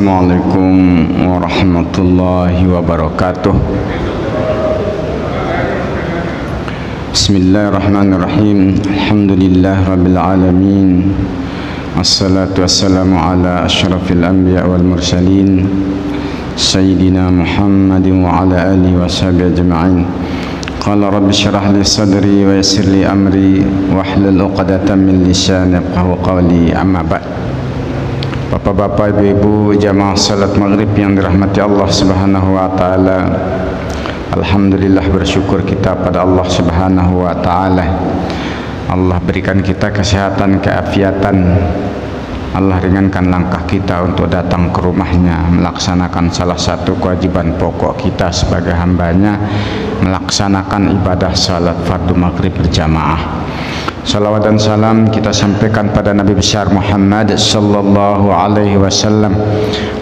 Assalamualaikum warahmatullahi wabarakatuh. Bismillahirrahmanirrahim. Alhamdulillah rabbil alamin. Assalatu wassalamu ala asyrafil anbiya wal mursalin Sayyidina Muhammadin wa ala alihi wa sahbihi ajma'in. Qala rabbi syrah li sadri wa yassir li amri wahlul 'uqdatam min lisani yafqahu qawli. Amma ba'd. Bapak-bapak, ibu-ibu, jamaah salat maghrib yang dirahmati Allah Subhanahu wa taala. Alhamdulillah, bersyukur kita pada Allah Subhanahu wa taala. Allah berikan kita kesehatan, keafiatan. Allah ringankan langkah kita untuk datang ke rumahnya, melaksanakan salah satu kewajiban pokok kita sebagai hambanya, melaksanakan ibadah salat fardu maghrib berjamaah. Salawat dan salam kita sampaikan pada Nabi besar Muhammad sallallahu alaihi wasallam.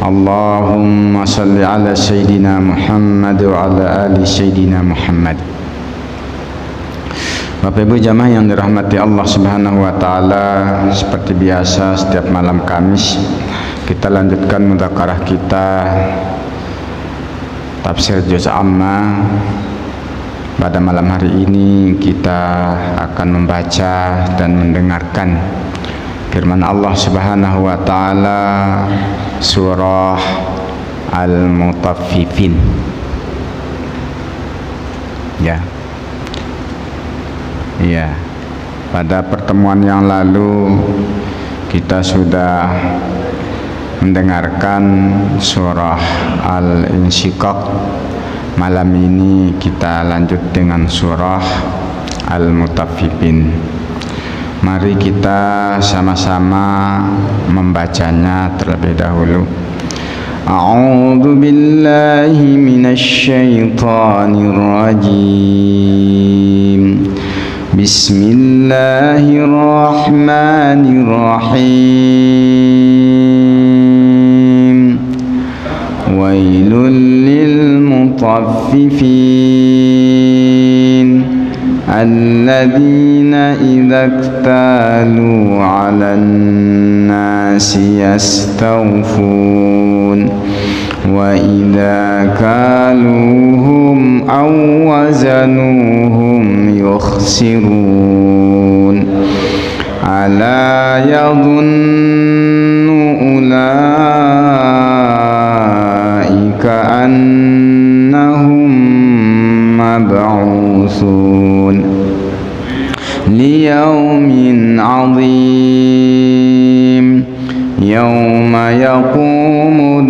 Allahumma salli ala Sayyidina Muhammad wa ala ali Sayyidina Muhammad. Bapak Ibu jamaah yang dirahmati Allah Subhanahu wa taala, seperti biasa setiap malam Kamis kita lanjutkan mudzakarah kita tafsir juz amma. Pada malam hari ini kita akan membaca dan mendengarkan firman Allah Subhanahu wa taala surah Al-Mutaffifin. Ya, pada pertemuan yang lalu kita sudah mendengarkan surah Al-Insyiqaq. Malam ini kita lanjut dengan surah Al-Mutaffifin. Mari kita sama-sama membacanya terlebih dahulu. A'udzu billahi minasy syaithanir rajim. Bismillahirrahmanirrahim. Wailul lil mutaffifin alladzina idza iktalu 'alan nasi yastawfun wa idza kaluhum aw wazanuhum yukhsirun ala yadhunnu ulaika annahum mab'utsun liyaumin 'adzim yauma yaqumun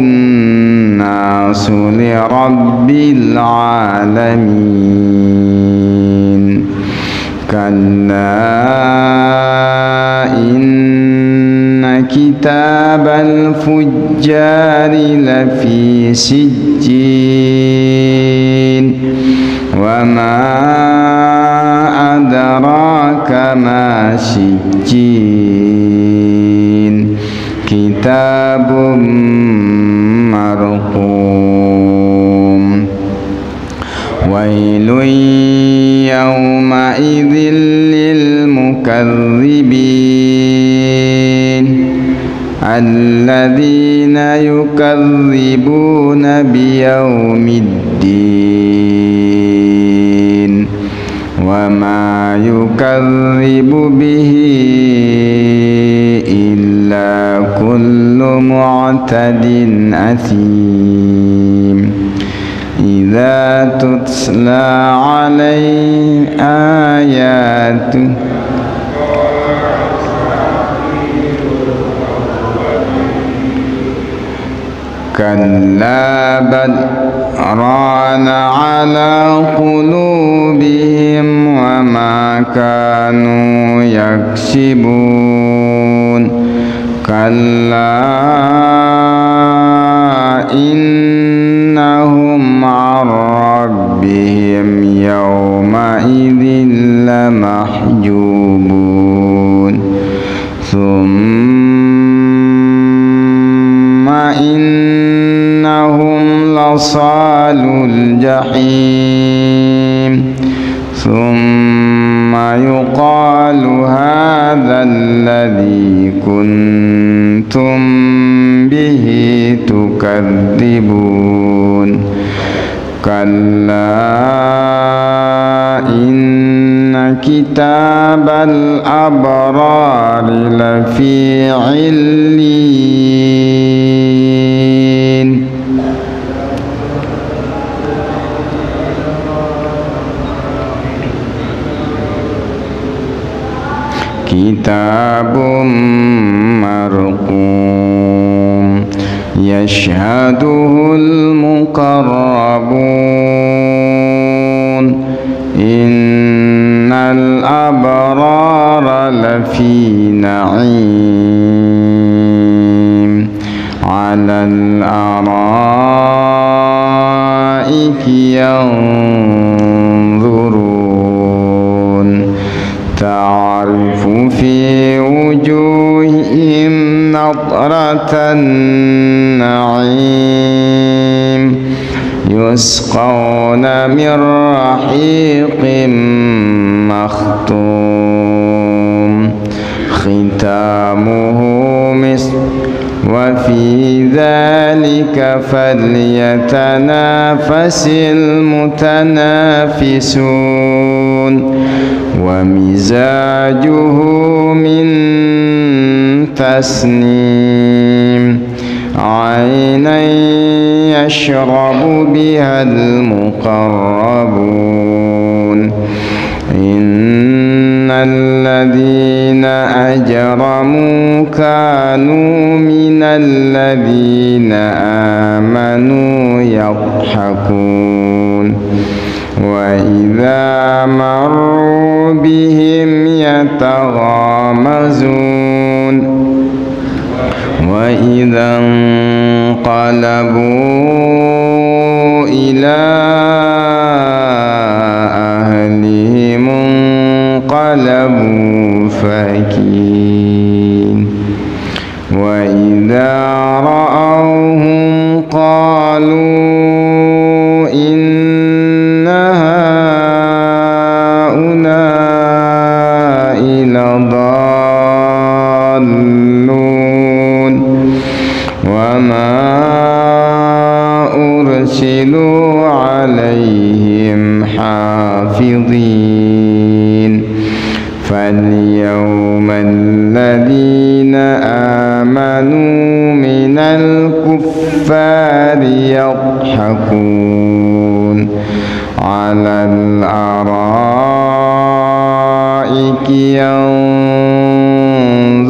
nasu lirabbil 'alamin. Kalla inna kitabal fujjari lafi sijjin wa ma adraka ma sijjin kitabun marqum wailun yawma idzil lil mukadzibin alladzina yukadzibuna biyaumiddin wa ma yukadzibu bihi illa kullu mu'tadin athim. Idza tutla 'alaihi ayatu kalla bal rana 'ala qulubihim wa ma kanu yaksibun. Kalla innahum 'an rabbihim yawma idzin lamahjubun. Thumma innahum lasalul jahim. Thumma يقال هذا الذي كنتم به تكذبون كلا إن كتاب الأبرار لفي عليين كتاب مرقوم يشهده المقربون إن الأبرار لفي نعيم على الأرائك ينظرون تعرف في وجوههم نضرة النعيم يسقون من رحيق مختوم ختامه مسك وفي ذلك فليتنافس المتنافسون ومزاجه من تسنيم عينا يشرب بها المقربون إن الذين أجرموا كانوا من الذين آمنوا يضحكون وإذا مروا بهم يتغامزون وإذا انقلبوا إلى أهلهم انقلبوا فكين وإذا رأوهم قالوا إن هؤلاء لضالون وما أرسلوا عليهم حافظين فاليوم الذين آمنوا من الكفار يضحكون على الأرائك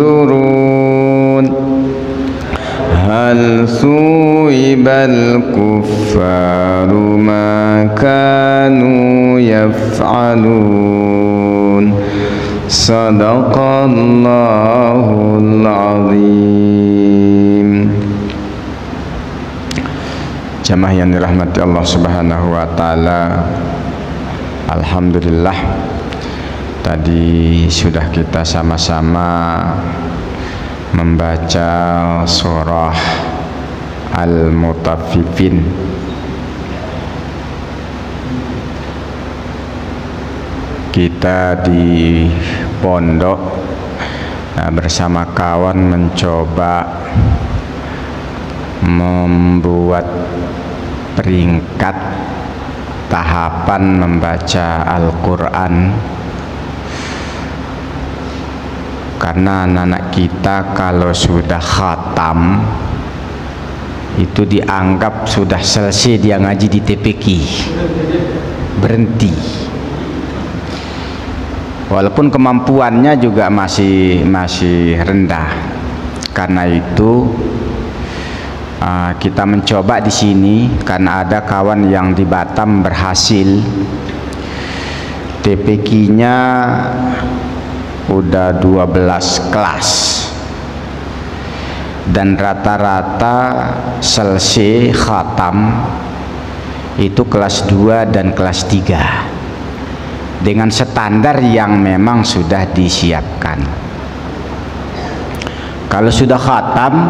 ينظرون هل ثوب الكفار ما كانوا يفعلون صدق الله العظيم. Jamaah yang dirahmati Allah Subhanahu wa taala, alhamdulillah tadi sudah kita sama-sama membaca surah Al-Mutaffifin. Kita di pondok bersama kawan mencoba membuat peringkat tahapan membaca Al-Quran, karena anak-anak kita kalau sudah khatam itu dianggap sudah selesai dia ngaji di TPQ, berhenti, walaupun kemampuannya juga masih rendah. Karena itu kita mencoba di sini, karena ada kawan yang di Batam berhasil, TPQ-nya udah 12 kelas dan rata-rata selesai khatam itu kelas 2 dan kelas 3 dengan standar yang memang sudah disiapkan. Kalau sudah khatam,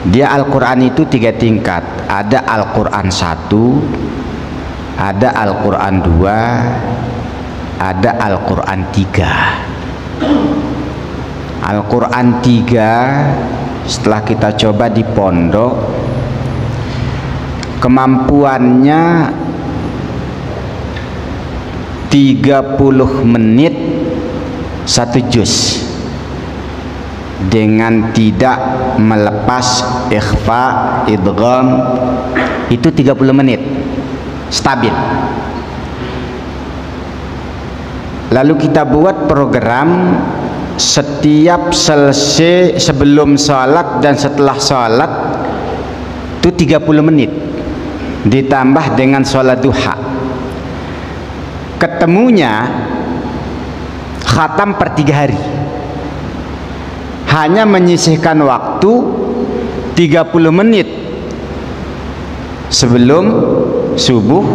dia Al-Quran itu 3 tingkat. Ada Al-Quran 1, ada Al-Quran 2, ada Al-Quran 3. Al-Quran 3 setelah kita coba di pondok, kemampuannya 30 menit 1 juz dengan tidak melepas ikhfa, idgham, itu 30 menit stabil. Lalu kita buat program setiap selesai, sebelum sholat dan setelah sholat itu 30 menit ditambah dengan sholat duha. Ketemunya khatam per 3 hari, hanya menyisihkan waktu 30 menit sebelum subuh,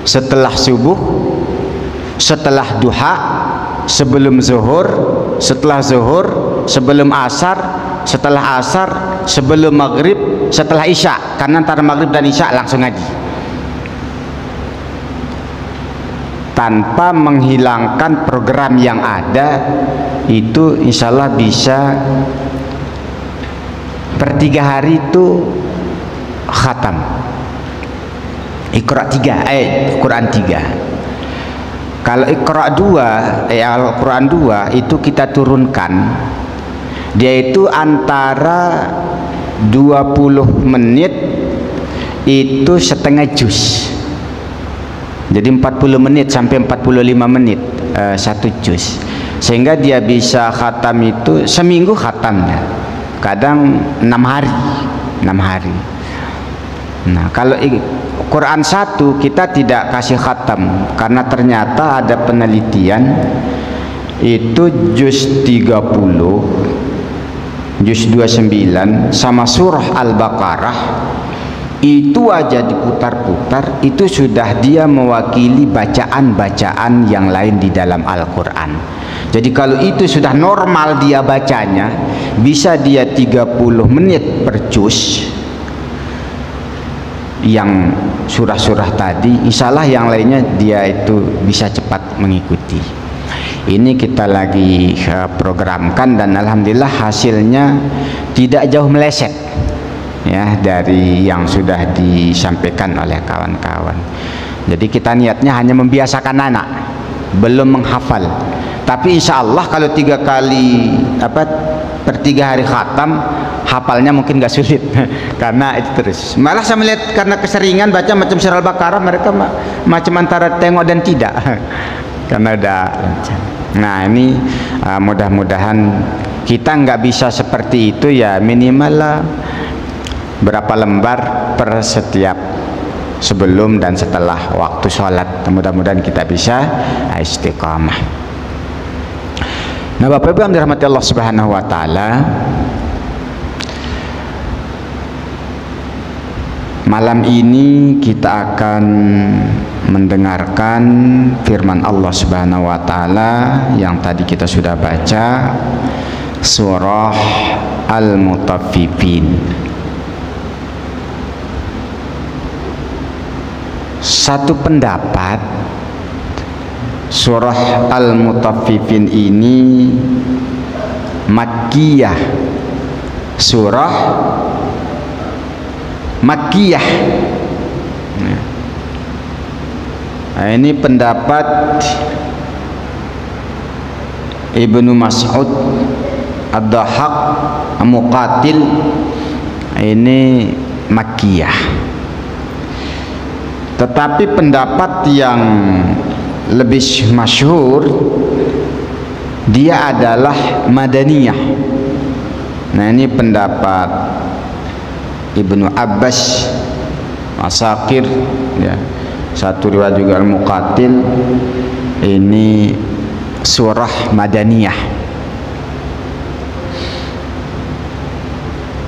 setelah subuh, setelah duha, sebelum zuhur, setelah zuhur, sebelum asar, setelah asar, sebelum maghrib, setelah isya, karena antara maghrib dan isya langsung ngaji, tanpa menghilangkan program yang ada. Itu insya Allah bisa per 3 hari itu khatam Iqra 3, Quran 3. Kalau Iqra 2, Al-Quran 2 itu kita turunkan, dia itu antara 20 menit itu setengah juz. Jadi 40 menit sampai 45 menit 1 juz. Sehingga dia bisa khatam itu seminggu khatamnya. Kadang 6 hari. Nah, kalau Quran 1 kita tidak kasih khatam karena ternyata ada penelitian itu juz 30, juz 29 sama surah Al-Baqarah itu aja diputar-putar, itu sudah dia mewakili bacaan-bacaan yang lain di dalam Al-Quran. Jadi kalau itu sudah normal dia bacanya, bisa dia 30 menit per juz yang surah-surah tadi, insya Allah yang lainnya dia itu bisa cepat mengikuti. Ini kita lagi programkan dan alhamdulillah hasilnya tidak jauh meleset ya dari yang sudah disampaikan oleh kawan-kawan. Jadi kita niatnya hanya membiasakan anak, belum menghafal. Tapi insya Allah kalau 3 kali per 3 hari khatam, hafalnya mungkin gak sulit karena itu terus. Malah saya melihat karena keseringan baca macam surah Al-Baqarah, mereka macam antara tengok dan tidak karena udah. Nah ini mudah-mudahan kita nggak bisa seperti itu ya, minimal lah berapa lembar per setiap sebelum dan setelah waktu sholat. Mudah-mudahan kita bisa istiqamah. Nah Bapak Ibu yang dirahmati Allah Subhanahu wa Ta'ala, malam ini kita akan mendengarkan firman Allah Subhanahu wa Ta'ala yang tadi kita sudah baca, surah Al-Mutaffifin. Satu pendapat, surah Al-Mutaffifin ini Makkiyah, surah Makkiyah. Nah, ini pendapat Ibnu Mas'ud, Ad-Dahhak, Muqatil, ini Makkiyah. Tetapi pendapat yang lebih masyhur dia adalah Madaniyah. Nah ini pendapat Ibnu Abbas, Asakir ya, satu riwayat juga Al-Muqatil, ini surah Madaniyah.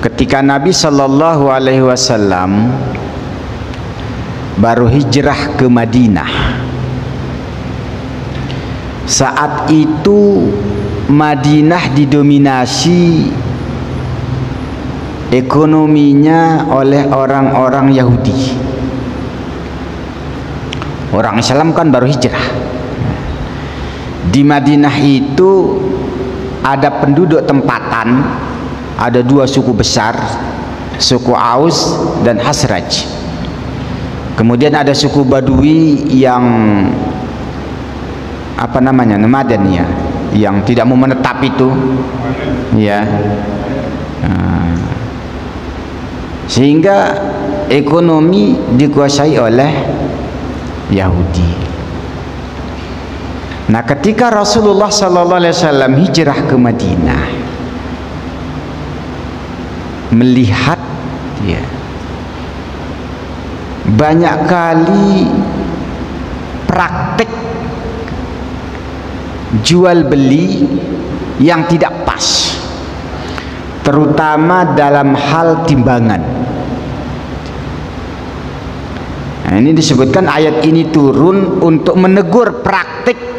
Ketika Nabi Shallallahu Alaihi Wasallam baru hijrah ke Madinah, saat itu Madinah didominasi ekonominya oleh orang-orang Yahudi. Orang Islam kan baru hijrah. Di Madinah itu ada penduduk tempatan, ada dua suku besar, suku Aus dan Khazraj. Kemudian ada suku Badui yang apa namanya, nomaden ya, yang tidak mau menetap itu, ya. Sehingga ekonomi dikuasai oleh Yahudi. Nah, ketika Rasulullah sallallahu alaihi wasallam hijrah ke Madinah, melihat ya, banyak kali praktek jual beli yang tidak pas, terutama dalam hal timbangan. Nah, ini disebutkan ayat ini turun untuk menegur praktek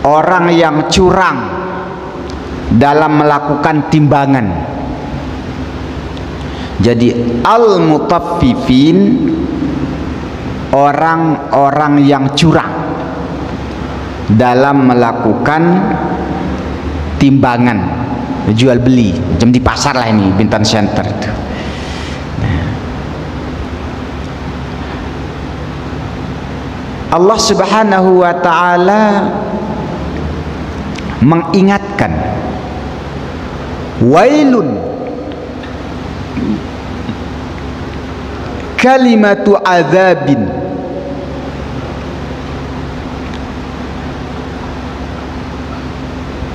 orang yang curang dalam melakukan timbangan. Jadi al-mutaffifin, orang-orang yang curang dalam melakukan timbangan, jual beli, macam di pasar lah ini, Bintan Center itu. Allah Subhanahu wa ta'ala mengingatkan, wailun, kalimatu azabin,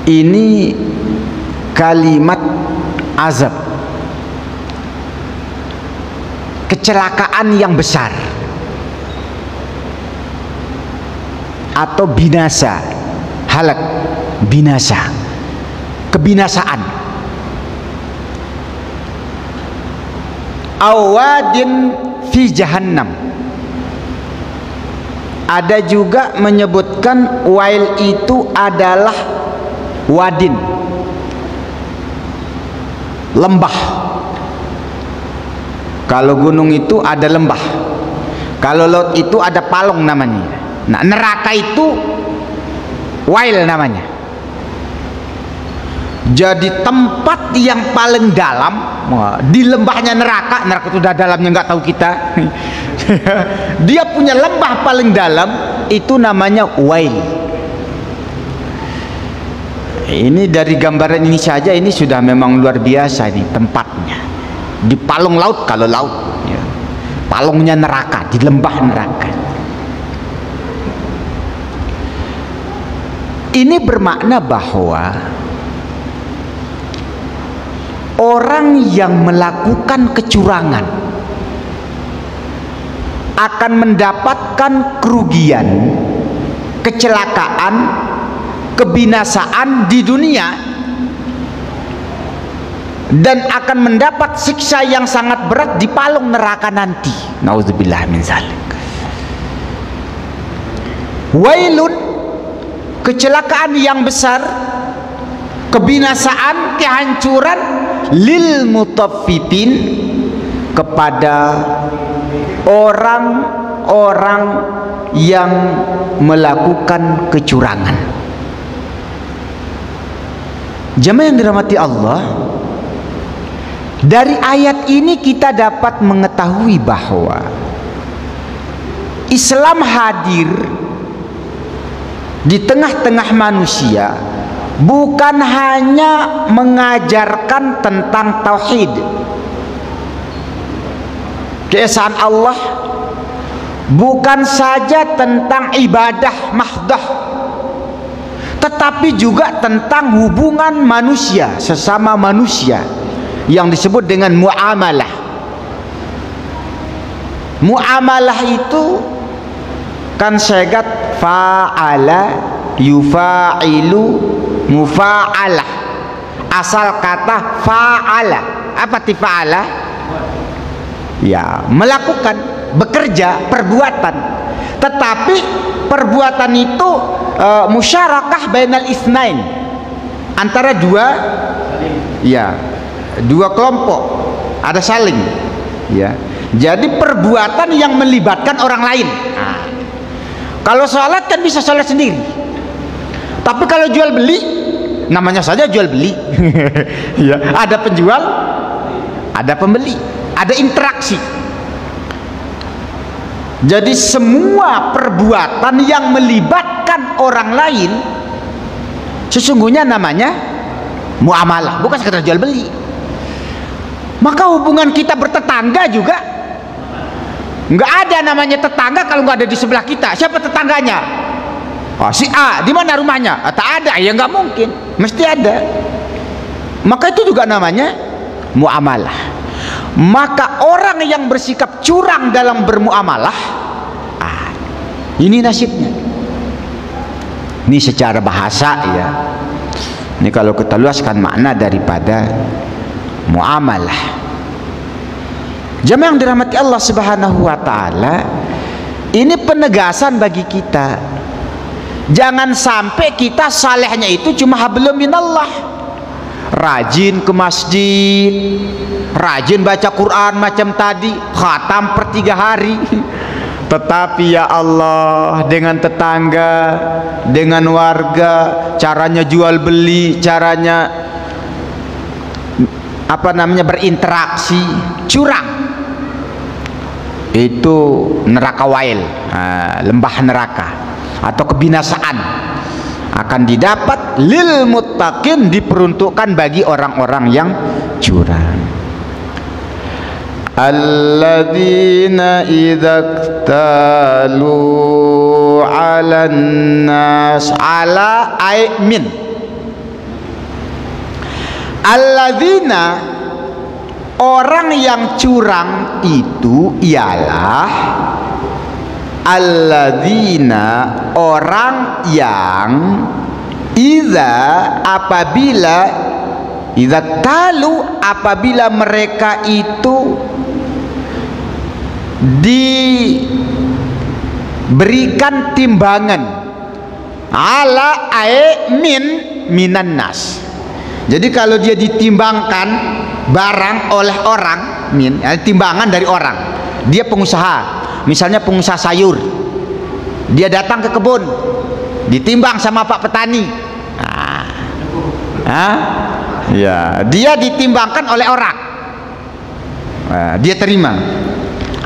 ini kalimat azab, kecelakaan yang besar atau binasa, halak, binasa, kebinasaan. Awadin fi jahannam. Ada juga menyebutkan wail itu adalah wadin, lembah. Kalau gunung itu ada lembah, kalau laut itu ada palung namanya. Nah, neraka itu wail namanya. Jadi tempat yang paling dalam di lembahnya neraka. Neraka itu udah dalamnya nggak tahu kita. Dia punya lembah paling dalam, itu namanya wail. Ini dari gambaran ini saja, ini sudah memang luar biasa ini tempatnya. Di palung laut, kalau laut ya. Palungnya neraka, di lembah neraka. Ini bermakna bahwa orang yang melakukan kecurangan akan mendapatkan kerugian, kecelakaan, kebinasaan di dunia, dan akan mendapat siksa yang sangat berat di palung neraka nanti. Nauzubillah min zalik. Wailun, kecelakaan yang besar, kebinasaan, kehancuran, lil mutaffifin, kepada orang-orang yang melakukan kecurangan. Jemaah yang dirahmati Allah, dari ayat ini kita dapat mengetahui bahwa Islam hadir di tengah-tengah manusia bukan hanya mengajarkan tentang tauhid, keesaan Allah, bukan saja tentang ibadah mahdah, tetapi juga tentang hubungan manusia sesama manusia yang disebut dengan muamalah. Muamalah itu kan segat fa'ala, yufa'ilu, mufa'alah. Asal kata fa'ala. Apa ti fa'ala? Ya, melakukan, bekerja, perbuatan. Tetapi perbuatan itu musyarakah bainal itsnain, antara dua, ya, dua kelompok, ada saling, ya. Jadi perbuatan yang melibatkan orang lain. Nah, Kalau sholat kan bisa sholat sendiri, tapi kalau jual beli, namanya saja jual beli. Ya, ada penjual, ada pembeli, ada interaksi. Jadi semua perbuatan yang melibatkan orang lain sesungguhnya namanya muamalah, bukan sekedar jual beli. Maka hubungan kita bertetangga juga nggak ada namanya tetangga kalau nggak ada di sebelah kita. Siapa tetangganya? Oh, si A. Di mana rumahnya? Tak ada. Ya nggak mungkin, mesti ada. Maka itu juga namanya muamalah. Maka orang yang bersikap curang dalam bermuamalah, ini nasibnya. Ini secara bahasa ya. Ini kalau kita luaskan makna daripada muamalah. Jemaah yang dirahmati Allah Subhanahu wa taala, ini penegasan bagi kita. Jangan sampai kita salehnya itu cuma hablum minallah. Rajin ke masjid, rajin baca Quran macam tadi, khatam per 3 hari. Tetapi ya Allah, dengan tetangga, dengan warga, caranya jual beli, caranya berinteraksi curang, itu neraka wail, lembah neraka atau kebinasaan akan didapat lil muttaqin, diperuntukkan bagi orang-orang yang curang. Alladzina idza iktalu 'alan nas ala aimin. Alladzina, orang yang curang itu ialah alladzina, orang yang apabila mereka itu diberikan timbangan ala minan nas. Jadi kalau dia ditimbangkan barang oleh orang, timbangan dari orang, dia pengusaha, misalnya pengusaha sayur, dia datang ke kebun, ditimbang sama Pak petani, ya, dia ditimbangkan oleh orang, dia terima.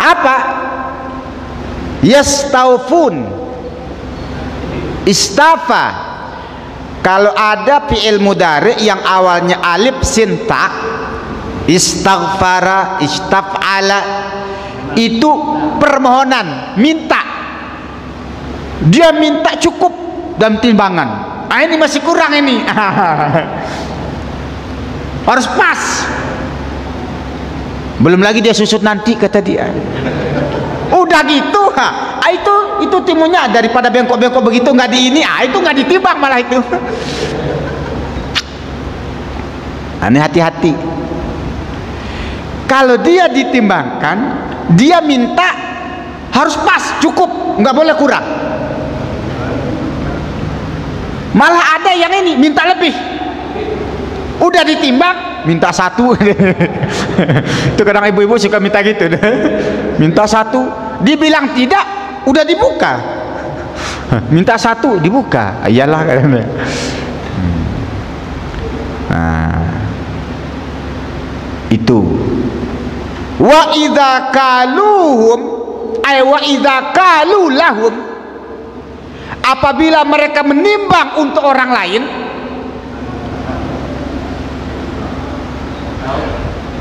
Apa? Yastaufun, istafa. Kalau ada fi'il mudhari yang awalnya alif sin ta, istaghfara, istaf'ala, itu permohonan, minta. Dia minta cukup dalam timbangan. Ini masih kurang ini. Harus pas. Belum lagi dia susut nanti, kata dia. Udah gitu, itu timunnya daripada bengkok-bengkok begitu nggak di ini, itu nggak ditimbang malah itu. Ini hati-hati. Kalau dia ditimbangkan, dia minta harus pas, cukup, nggak boleh kurang. Malah ada yang ini minta lebih. Udah ditimbang, minta 1. Itu kadang ibu-ibu suka minta gitu. Minta 1, dibilang tidak, udah dibuka. Minta 1, dibuka. Iyalah katanya. Itu. Wa idza kaluhum wa idza kalu lahum, apabila mereka menimbang untuk orang lain,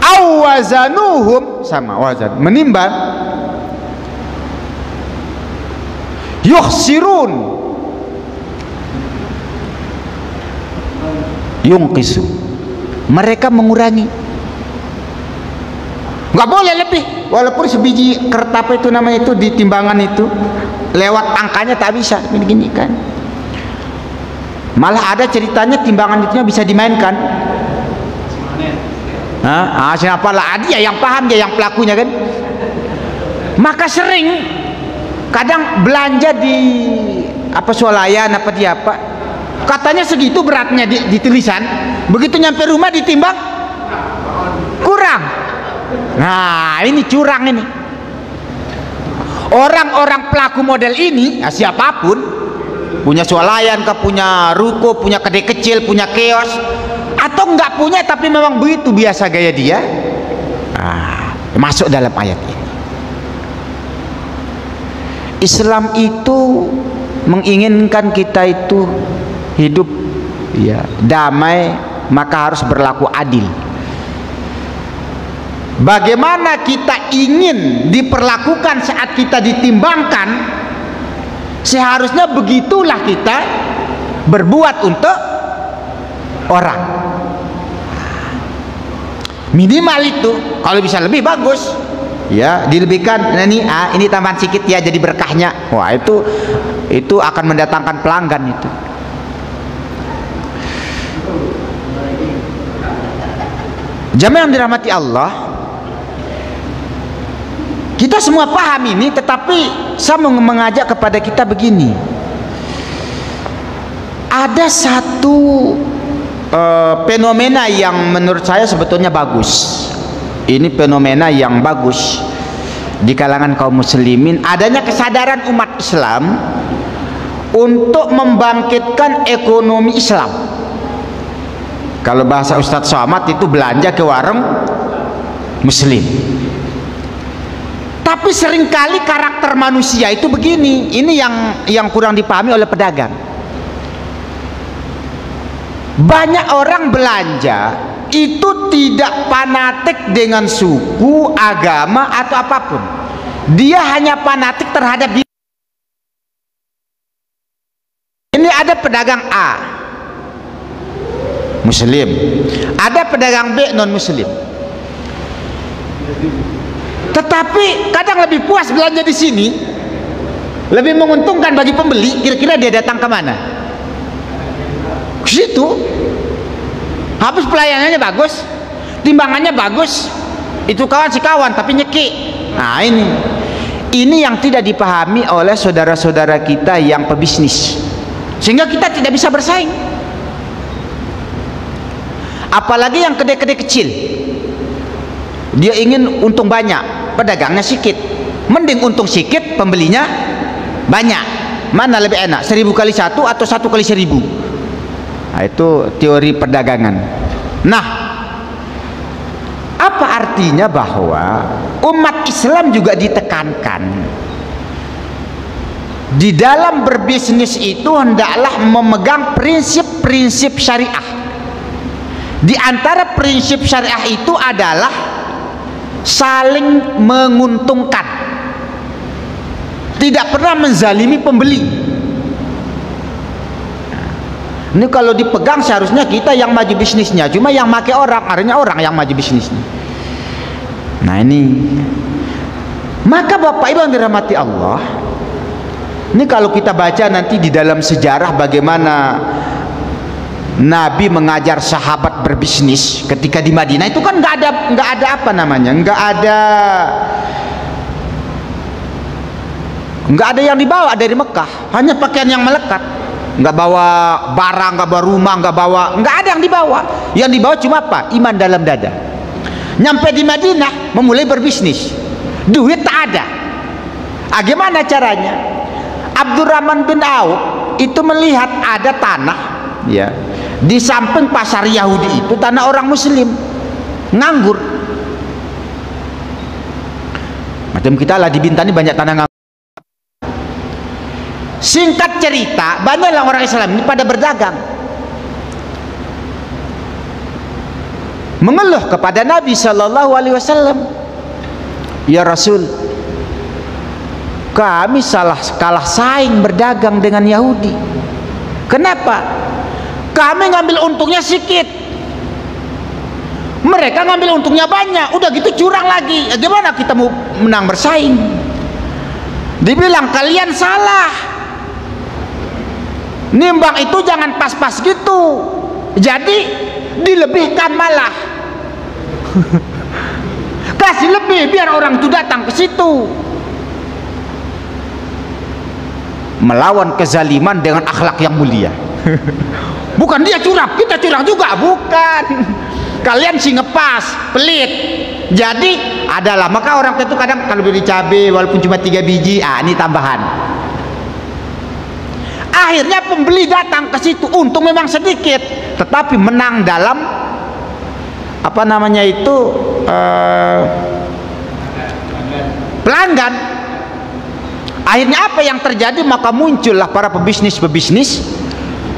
awazanuhum, sama wazan, menimbang, yukhsirun, yungkisu, mereka mengurangi. Nggak boleh lebih, walaupun sebiji kertas itu namanya itu di timbangan itu lewat angkanya tak bisa begini kan. Malah ada ceritanya timbangan itu bisa dimainkan. Siapa lah, dia yang paham, dia yang pelakunya kan. Maka sering kadang belanja di swalayan di apa, katanya segitu beratnya di tulisan, begitu nyampe rumah ditimbang kurang. Nah, ini curang ini. Orang-orang pelaku model ini, siapapun, punya swalayan, punya ruko, punya kedai kecil, punya kios, atau nggak punya tapi memang begitu biasa gaya dia, masuk dalam ayat ini. Islam itu menginginkan kita itu hidup ya damai, maka harus berlaku adil. Bagaimana kita ingin diperlakukan saat kita ditimbangkan, seharusnya begitulah kita berbuat untuk orang. Minimal itu, kalau bisa lebih bagus ya, dilebihkan. Ini tambahan sedikit ya jadi berkahnya. Wah, itu akan mendatangkan pelanggan itu. Jamaah yang dirahmati Allah, kita semua paham ini, tetapi saya mau mengajak kepada kita begini. Ada satu fenomena yang menurut saya sebetulnya bagus. Ini fenomena yang bagus di kalangan kaum muslimin, adanya kesadaran umat Islam untuk membangkitkan ekonomi Islam. Kalau bahasa Ustadz Somad itu belanja ke warung muslim. Tapi seringkali karakter manusia itu begini, ini yang kurang dipahami oleh pedagang. Banyak orang belanja itu tidak fanatik dengan suku, agama atau apapun. Dia hanya fanatik terhadap diri. Ini ada pedagang A muslim, ada pedagang B non muslim, tetapi kadang lebih puas belanja di sini, lebih menguntungkan bagi pembeli. Kira-kira dia datang kemana? Ke situ. Habis pelayanannya bagus, timbangannya bagus, itu kawan sekawan tapi nyeki. Nah, ini yang tidak dipahami oleh saudara-saudara kita yang pebisnis, sehingga kita tidak bisa bersaing. Apalagi yang kedai-kedai kecil, dia ingin untung banyak, pedagangnya sedikit. Mending untung sedikit, pembelinya banyak. Mana lebih enak, 1000 kali 1 atau 1 kali 1000? Nah, itu teori perdagangan. Nah, apa artinya bahwa umat Islam juga ditekankan di dalam berbisnis itu hendaklah memegang prinsip-prinsip syariah. Di antara prinsip syariah itu adalah saling menguntungkan, tidak pernah menzalimi pembeli. Ini kalau dipegang seharusnya kita yang maju bisnisnya, cuma yang pakai orang, akhirnya orang yang maju bisnisnya. Nah ini, maka Bapak Ibu yang dirahmati Allah, ini kalau kita baca nanti di dalam sejarah bagaimana Nabi mengajar sahabat berbisnis ketika di Madinah, itu kan nggak ada apa namanya, nggak ada yang dibawa dari Mekah, hanya pakaian yang melekat, nggak bawa barang, nggak bawa rumah, nggak ada yang dibawa. Yang dibawa cuma apa? Iman dalam dada. Nyampe di Madinah memulai berbisnis, duit tak ada. Gimana caranya? Abdurrahman bin Auf itu melihat ada tanah ya di samping pasar Yahudi, itu tanah orang muslim nganggur. Macam kita lah di Bintani banyak tanah nganggur. Singkat cerita, banyaklah orang Islam ini pada berdagang, mengeluh kepada Nabi Shallallahu Alaihi Wasallam, ya Rasul, kami kalah saing berdagang dengan Yahudi. Kenapa? Kami ngambil untungnya sedikit, mereka ngambil untungnya banyak, udah gitu curang lagi. Gimana kita mau menang bersaing? Dibilang kalian salah, nimbang itu jangan pas-pas gitu, jadi dilebihkan malah. Kasih lebih biar orang itu datang ke situ. Melawan kezaliman dengan akhlak yang mulia. Bukan dia curang, kita curang juga, bukan. Kalian sih ngepas, pelit. Jadi adalah. Maka orang itu kadang kalau beli cabai walaupun cuma 3 biji, ini tambahan. Akhirnya pembeli datang ke situ, untung memang sedikit, tetapi menang dalam apa namanya itu pelanggan. Akhirnya apa yang terjadi? Maka muncullah para pebisnis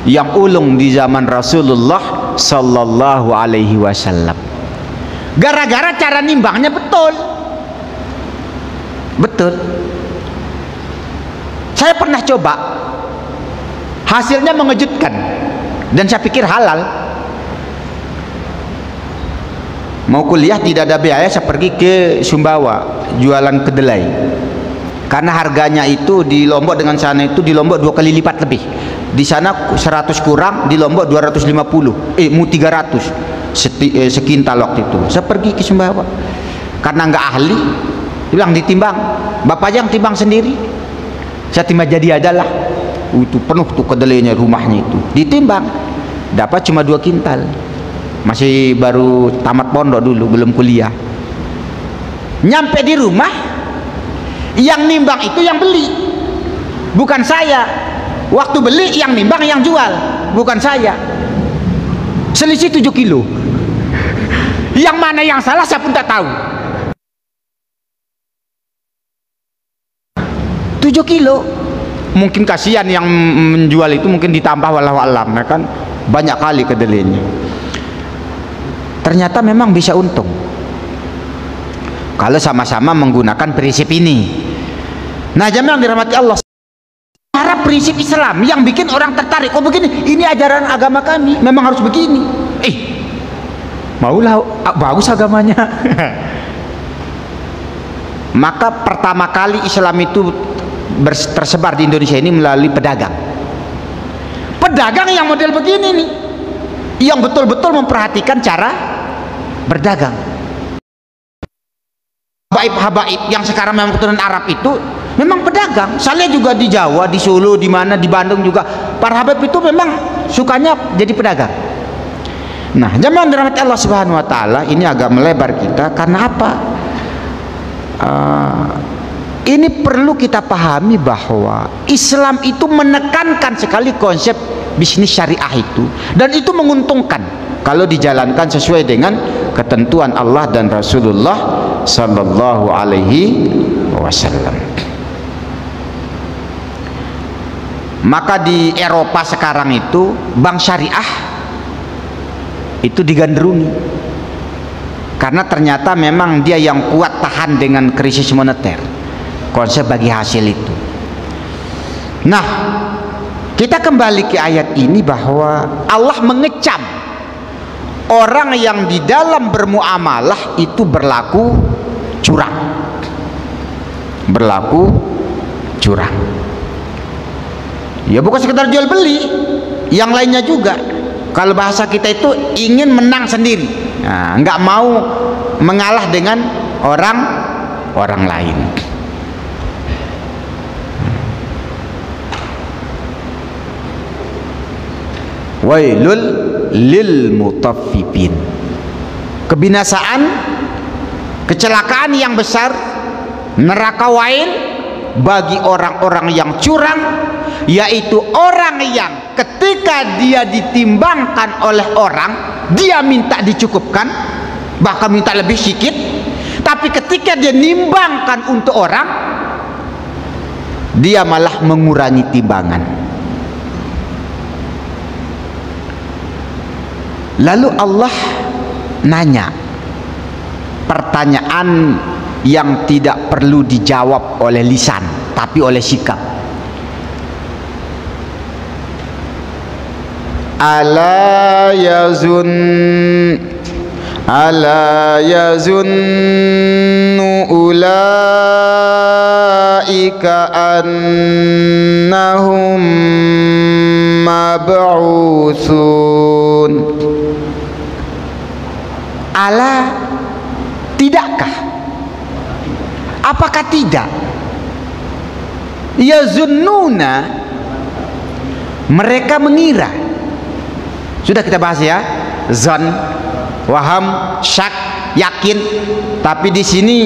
yang ulung di zaman Rasulullah sallallahu alaihi wasallam. Gara-gara cara nimbangnya betul. Saya pernah coba, hasilnya mengejutkan dan saya pikir halal. Mau kuliah tidak ada biaya, saya pergi ke Sumbawa jualan kedelai. Karena harganya itu di Lombok dengan sana itu di Lombok 2 kali lipat lebih. Di sana 100 kurang, di Lombok 250. Mu 300 sekintal waktu itu. Saya pergi ke Sumbawa. Karena nggak ahli, bilang ditimbang. Bapak aja yang timbang sendiri. Saya timbang jadi adalah. Itu penuh tuh kedelainya rumahnya itu. Ditimbang. Dapat cuma 2 kintal. Masih baru tamat pondok dulu, belum kuliah. Nyampe di rumah, yang nimbang itu yang beli, bukan saya. Waktu beli yang nimbang yang jual, bukan saya. Selisih 7 kilo. Yang mana yang salah saya pun tak tahu. 7 kilo. Mungkin kasihan yang menjual itu, mungkin ditambah walau alam, ya kan? Banyak kali kedelainya. Ternyata memang bisa untung kalau sama-sama menggunakan prinsip ini. Nah, jamaah yang dirahmati Allah, cara prinsip Islam yang bikin orang tertarik. Oh begini, ini ajaran agama kami, memang harus begini. Maulah bagus agamanya. Maka pertama kali Islam itu tersebar di Indonesia ini melalui pedagang. Pedagang yang model begini nih, yang betul-betul memperhatikan cara berdagang. Habaib yang sekarang memang keturunan Arab itu memang pedagang. Saya juga di Jawa, di Solo, di mana, di Bandung juga para habaib itu memang sukanya jadi pedagang. Nah, jamaah dirahmati Allah Subhanahu wa taala, ini agak melebar kita karena apa? Ini perlu kita pahami bahwa Islam itu menekankan sekali konsep bisnis syariah itu, dan itu menguntungkan kalau dijalankan sesuai dengan ketentuan Allah dan Rasulullah sallallahu alaihi wasallam. Maka di Eropa sekarang itu bank syariah itu digandrungi karena ternyata memang dia yang kuat tahan dengan krisis moneter, konsep bagi hasil itu. Nah, kita kembali ke ayat ini bahwa Allah mengecam orang yang di dalam bermuamalah itu berlaku curang. Ya bukan sekedar jual beli, yang lainnya juga. Kalau bahasa kita itu ingin menang sendiri, nah, nggak mau mengalah dengan orang lain. Wailul lil mutaffifin. Kebinasaan, kecelakaan yang besar, neraka wail bagi orang-orang yang curang, yaitu orang yang ketika dia ditimbangkan oleh orang, dia minta dicukupkan, bahkan minta lebih sedikit, tapi ketika dia nimbangkan untuk orang, dia malah mengurangi timbangan. Lalu Allah nanya pertanyaan yang tidak perlu dijawab oleh lisan tapi oleh sikap. Ala yazunnu ulaika annahum mab'utsun. Ala, tidakkah? Apakah tidak? Yazunnuna, mereka mengira. Sudah kita bahas ya, zan, waham, syak, yakin, tapi di sini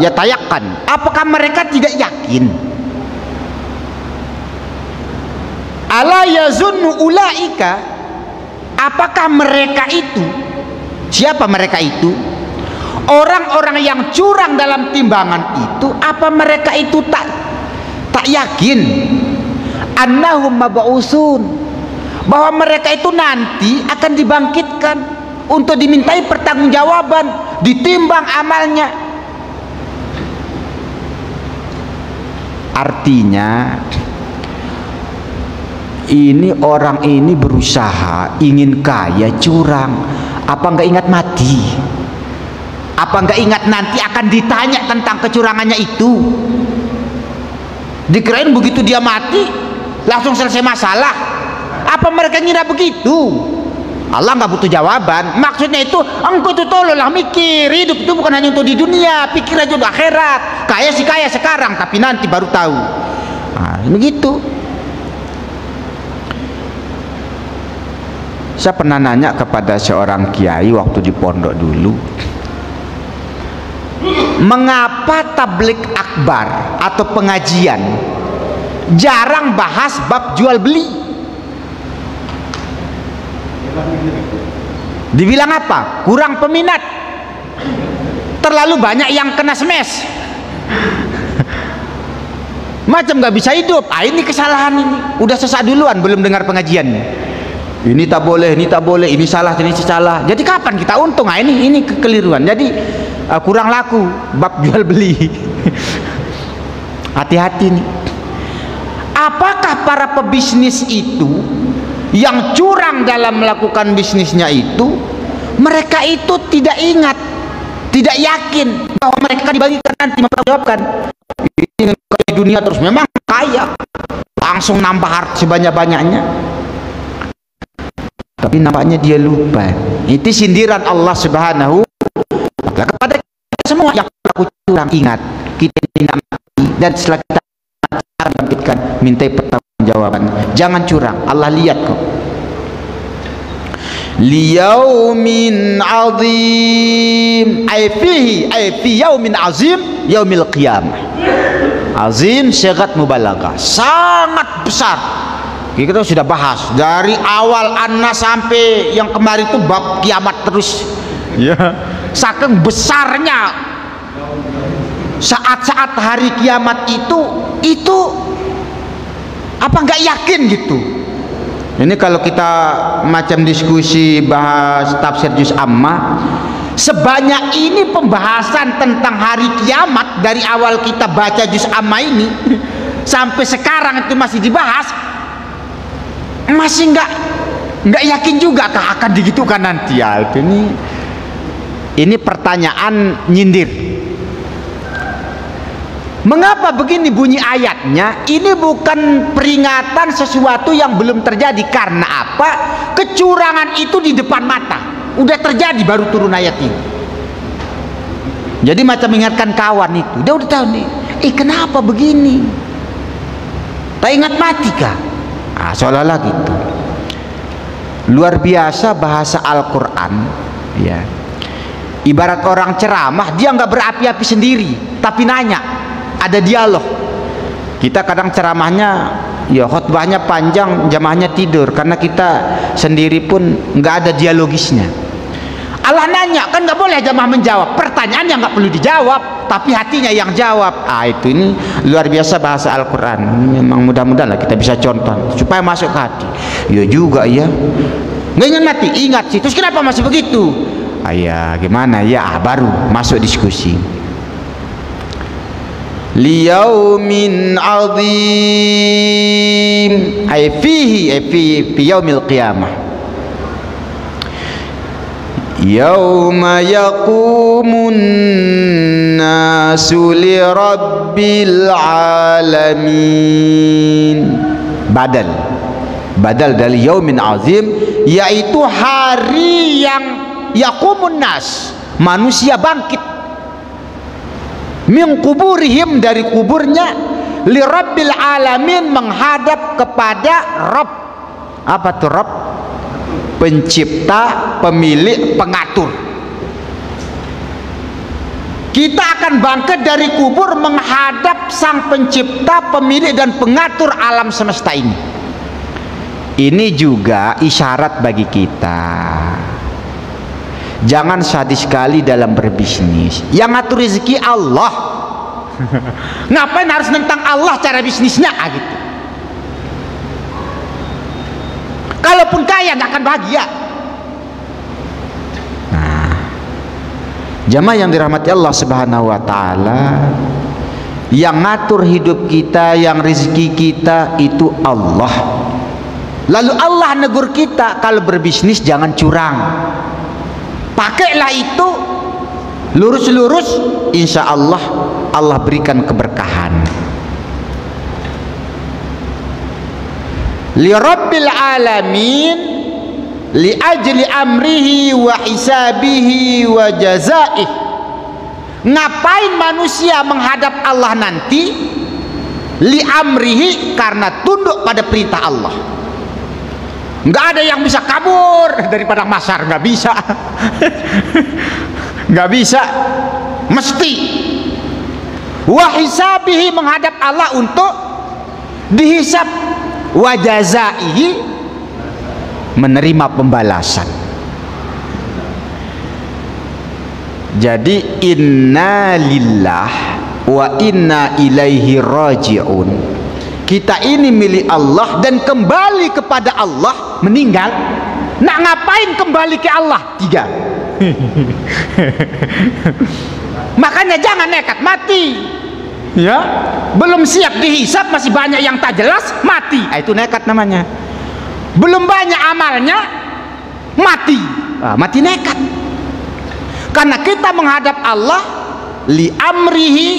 ya tayakkan. Apakah mereka tidak yakin? Ala yazunnu ulaika, apakah mereka itu, siapa mereka itu? Orang-orang yang curang dalam timbangan itu, apa mereka itu tak yakin annahum mab'usun, bahwa mereka itu nanti akan dibangkitkan untuk dimintai pertanggungjawaban, ditimbang amalnya. Artinya ini orang ini berusaha ingin kaya, curang. Apa enggak ingat mati? Apa enggak ingat nanti akan ditanya tentang kecurangannya itu? Dikirain begitu dia mati langsung selesai masalah. Apa mereka ngira begitu? Allah nggak butuh jawaban. Maksudnya itu, engkau tuh tolonglah mikir, hidup itu bukan hanya untuk di dunia, pikir aja untuk akhirat. Kaya sih kaya sekarang, tapi nanti baru tahu. Nah, begitu. Saya pernah nanya kepada seorang kiai waktu di pondok dulu, mengapa tablik akbar atau pengajian jarang bahas bab jual beli? Dibilang apa? Kurang peminat, terlalu banyak yang kena smash, macam nggak bisa hidup. Ini kesalahan ini. Udah sesat duluan, belum dengar pengajiannya. Ini tak boleh, ini tak boleh, ini salah, ini salah. Jadi kapan kita untung? Ini kekeliruan. Jadi kurang laku bab jual beli. Hati-hati nih. Apakah para pebisnis itu yang curang dalam melakukan bisnisnya itu, mereka itu tidak ingat, tidak yakin bahwa mereka dibagikan nanti mempertanggungjawabkan? Ini di dunia terus memang kaya, langsung nambah harta sebanyak-banyaknya, tapi nampaknya dia lupa. Itu sindiran Allah Subhanahu wa ta'ala kepada kita semua yang pelaku curang. Ingat, kita tidak mati, dan setelah kita bangkitkan mintai pertanggungjawaban. Jangan curang, Allah lihat kok. Liyaumin azim, ay fi yaumin azim, yaumil qiyamah. Azim syagat mubalaghah, sangat besar. Kita sudah bahas dari awal An-Nas sampai yang kemarin itu bab kiamat terus. Ya. Saking besarnya saat-saat hari kiamat itu apa nggak yakin gitu? Ini kalau kita macam diskusi bahas tafsir juz amma, sebanyak ini pembahasan tentang hari kiamat dari awal kita baca juz amma ini sampai sekarang itu masih dibahas, masih nggak yakin juga kah akan digitukan nanti ya. Ini pertanyaan nyindir. Mengapa begini bunyi ayatnya? Ini bukan peringatan sesuatu yang belum terjadi. Karena apa? Kecurangan itu di depan mata, udah terjadi baru turun ayat ini. Jadi macam mengingatkan kawan itu, dia udah tahu nih, kenapa begini? Tak ingat mati kah? Seolah-olah gitu. Luar biasa bahasa Al-Quran ya. Ibarat orang ceramah, dia nggak berapi-api sendiri, tapi nanya, ada dialog. Kita kadang ceramahnya ya khutbahnya panjang, jamaahnya tidur karena kita sendiri pun nggak ada dialogisnya. Allah nanya, kan nggak boleh jamaah menjawab pertanyaan yang nggak perlu dijawab, tapi hatinya yang jawab. Ini luar biasa bahasa Al-Quran. Memang mudah-mudahan lah kita bisa contoh supaya masuk ke hati. Ya juga ya, nggak ingat mati, ingat sih. Terus kenapa masih begitu? Ya gimana ya, baru masuk diskusi. Liyaumin azim, ay fi yaumil qiyamah, yauma yaqumun nasu li rabbil alamin. Badal dari yaumin azim, yaitu hari yang yaqumun nas, manusia bangkit min kuburihim, dari kuburnya, li rabbil alamin, menghadap kepada Rabb. Apa tuh Rabb? Pencipta, pemilik, pengatur. kita akan bangkit dari kubur menghadap Sang Pencipta, pemilik dan pengatur alam semesta ini. Ini juga isyarat bagi kita. Jangan sadis sekali dalam berbisnis. Yang ngatur rezeki Allah. Ngapain harus nentang Allah cara bisnisnya gitu. Kalaupun kaya nggak akan bahagia. Nah, jamaah yang dirahmati Allah Subhanahu wa taala, yang ngatur hidup kita, yang rezeki kita itu Allah. Lalu Allah negur kita, kalau berbisnis jangan curang. Pakailah itu lurus-lurus, insya Allah Allah berikan keberkahan. Li Rabbil Alamin, li ajli amrihi wa hisabihi wa jazaih. Ngapain manusia menghadap Allah nanti? Li amrihi, karena tunduk pada perintah Allah. Nggak ada yang bisa kabur dari padang mahsyar, nggak bisa. Nggak bisa, mesti. Wa hisabihi, menghadap Allah untuk dihisab. Wa jazaihi, menerima pembalasan. Jadi inna lillah wa inna ilaihi raji'un. Kita ini milik Allah dan kembali kepada Allah. Meninggal, nak ngapain kembali ke Allah? 3. Makanya jangan nekat mati. Ya, belum siap dihisap, masih banyak yang tak jelas, mati. Itu nekat namanya. Belum banyak amalnya, mati. Mati nekat. Karena kita menghadap Allah li amrihi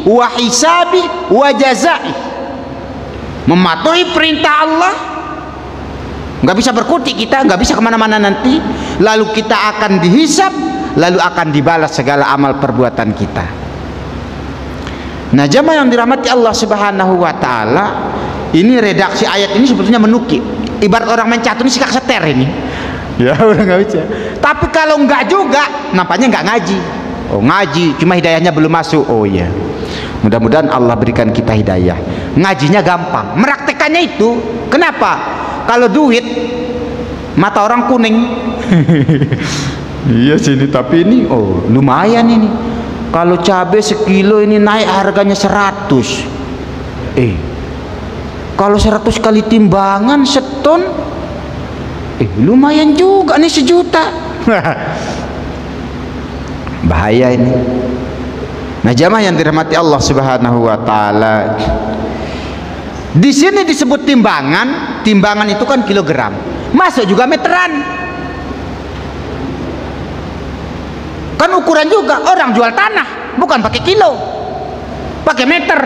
wa hisabi wa jazai. Mematuhi perintah Allah, nggak bisa berkutik kita, nggak bisa kemana-mana nanti. Lalu kita akan dihisap, lalu akan dibalas segala amal perbuatan kita. Nah, jamaah yang dirahmati Allah Subhanahu wa taala, ini redaksi ayat ini sebetulnya menukik. Ibarat orang main catur ini sikak seter ini. Ya, udah nggak bisa. Tapi kalau nggak juga, nampaknya nggak ngaji. Oh, ngaji, cuma hidayahnya belum masuk. Oh iya. Mudah-mudahan Allah berikan kita hidayah. Ngajinya gampang, meraktekannya itu. Kenapa? Kalau duit, mata orang kuning. Iya sini, tapi ini oh lumayan ini. Kalau cabai sekilo ini naik harganya 100. Kalau 100 kali timbangan seton, lumayan juga nih 1 juta. Bahaya ini. Nah, jamaah yang dirahmati Allah Subhanahu wa taala, di sini disebut timbangan. Timbangan itu kan kilogram, masuk juga meteran. Kan ukuran juga, orang jual tanah bukan pakai kilo, pakai meter.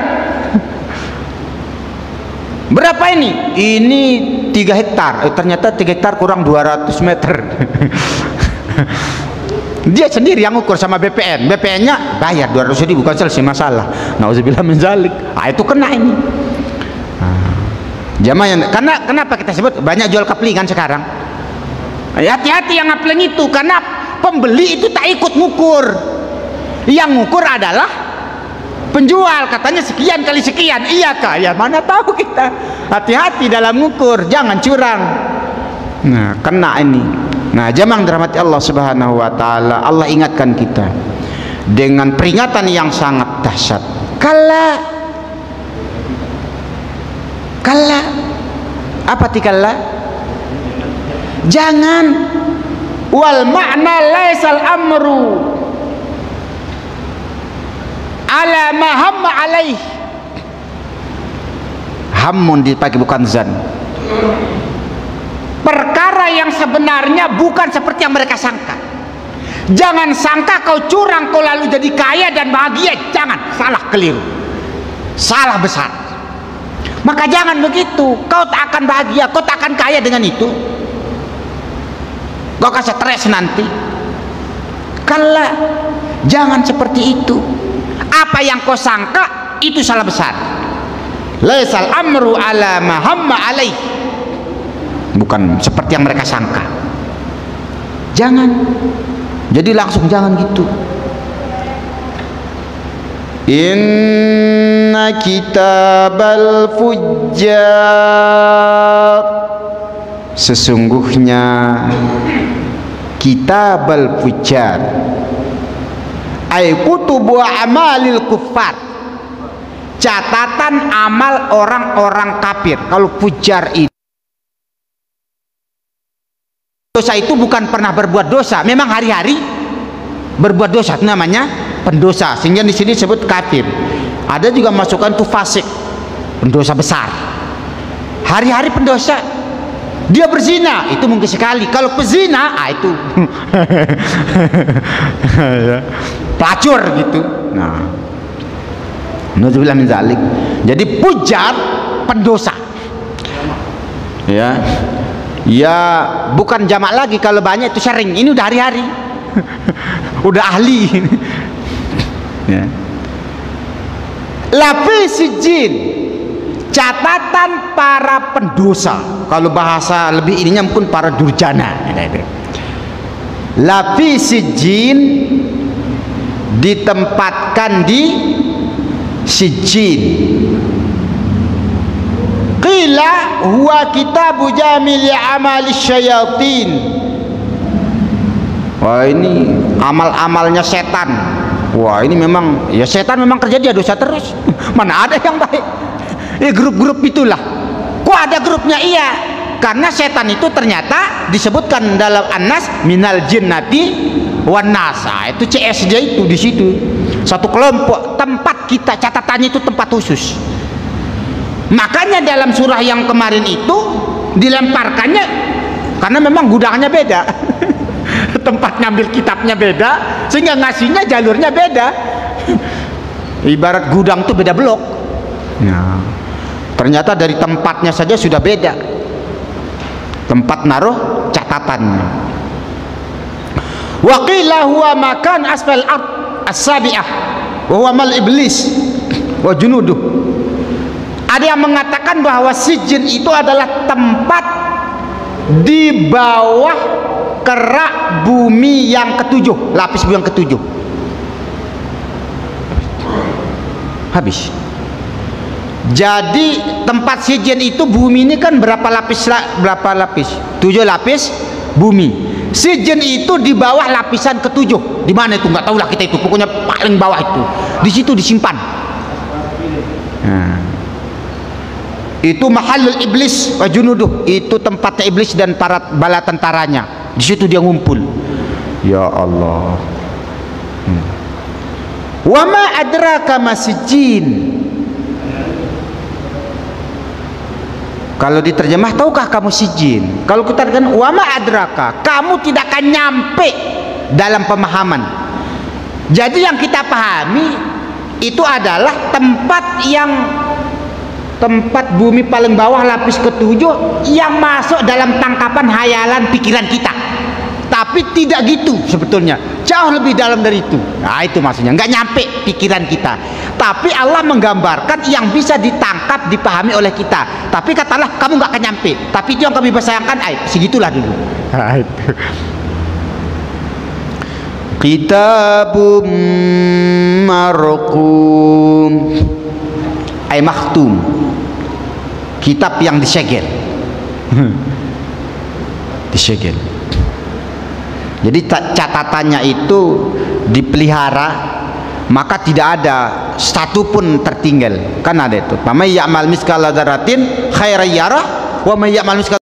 Berapa ini? Ini 3 hektar. Ternyata 3 hektar kurang 200 meter. Dia sendiri yang ukur sama BPN. BPN-nya bayar 200.000, bukan selesai masalah. Nauzubillah min zalik. Itu kena ini. Jamaah yang, karena kenapa kita sebut banyak jual kaplingan sekarang? Hati-hati yang ngapling itu, karena pembeli itu tak ikut ngukur. Yang ngukur adalah penjual, katanya sekian kali sekian. Iya kah? Ya mana tahu kita. Hati-hati dalam ngukur, jangan curang. Nah, kena ini. Nah, jamaah dirahmati Allah Subhanahu wa taala, Allah ingatkan kita dengan peringatan yang sangat dahsyat. Kalla, apa tikalla? Jangan. Wal makna laisal amru ala ma hamma alaih. Hammun dipakai bukan zan. Perkara yang sebenarnya bukan seperti yang mereka sangka. Jangan sangka kau curang kau lalu jadi kaya dan bahagia. Jangan, salah, keliru, salah besar. Maka jangan begitu. Kau tak akan bahagia, kau tak akan kaya dengan itu. Kau akan stres nanti. Kalla, jangan seperti itu. Apa yang kau sangka itu salah besar. Laisal amru ala ma hamma alaih. Bukan seperti yang mereka sangka. Jangan. Jadi langsung jangan gitu. Inna kitabal fujjar, sesungguhnya kitabal fujjar ay kutubu amalil kuffar, catatan amal orang-orang kafir. Kalau fujjar itu dosa itu bukan pernah berbuat dosa, memang hari-hari berbuat dosa, itu namanya pendosa, sehingga di sini disebut kafir. Ada juga masukkan itu fasik, pendosa besar. Hari-hari pendosa, dia berzina itu mungkin sekali. Kalau pezina, itu pelacur gitu. Nah, nauzubillah min zalik. Jadi pujar pendosa. Ya, bukan jamak lagi. Kalau banyak itu sering. Ini udah hari-hari. Udah ahli. Ya. Lafi sijin, catatan para pendosa. Kalau bahasa lebih ininya mungkin para durjana. Lafi sijin, ditempatkan di sijin. Qila huwa kitabu jamil amali syayatin. Wah, ini amal-amalnya setan. Wah, ini memang ya setan memang kerja dia dosa terus. Mana ada yang baik? Grup-grup itulah. Kok ada grupnya? Iya, karena setan itu ternyata disebutkan dalam An-Nas minal jinnati wan nas. Itu CSJ itu di situ. Satu kelompok, tempat kita catatannya itu tempat khusus. Makanya dalam surah yang kemarin itu dilemparkannya karena memang gudangnya beda. Tempat ngambil kitabnya beda, sehingga ngasihnya jalurnya beda. Ibarat gudang tuh beda blok. Nah, ternyata dari tempatnya saja sudah beda. Tempat naruh catatannya. Wa qila huwa makan asfal ard as-sabi'ah wa huwa mal iblis wa junuduh. Ada yang mengatakan bahwa sijin itu adalah tempat di bawah kerak bumi yang ketujuh, lapis bumi yang ketujuh. Habis. Jadi tempat sijin itu, bumi ini kan berapa lapis? 7 lapis bumi. Sijin itu di bawah lapisan ketujuh. Di mana itu? Nggak tahu lah kita itu. Pokoknya paling bawah itu. Di situ disimpan. Nah. Itu mahalul iblis wa junuduh. Itu tempatnya iblis dan para bala tentaranya. Di situ dia ngumpul. Ya Allah. Wa ma adraka masijin. Kalau diterjemah, tahukah kamu sijin? Kalau kita katakan wa ma adraka, kamu tidak akan nyampe dalam pemahaman. Jadi yang kita pahami itu adalah tempat bumi paling bawah lapis ketujuh yang masuk dalam tangkapan hayalan pikiran kita. Tapi tidak gitu sebetulnya, jauh lebih dalam dari itu. Nah, itu maksudnya, nggak nyampe pikiran kita. Tapi Allah menggambarkan yang bisa ditangkap, dipahami oleh kita. Tapi katalah kamu nggak akan nyampe. Tapi itu yang kami sayangkan, segitulah dulu. Nah, itu. Kitabum marqum, makhtum, kitab yang disegel. Disegel. Jadi catatannya itu dipelihara, maka tidak ada satu pun tertinggal. Kan ada itu. Wa may ya'mal mithqala dzarratin khairan yarah wa may ya'mal mithqala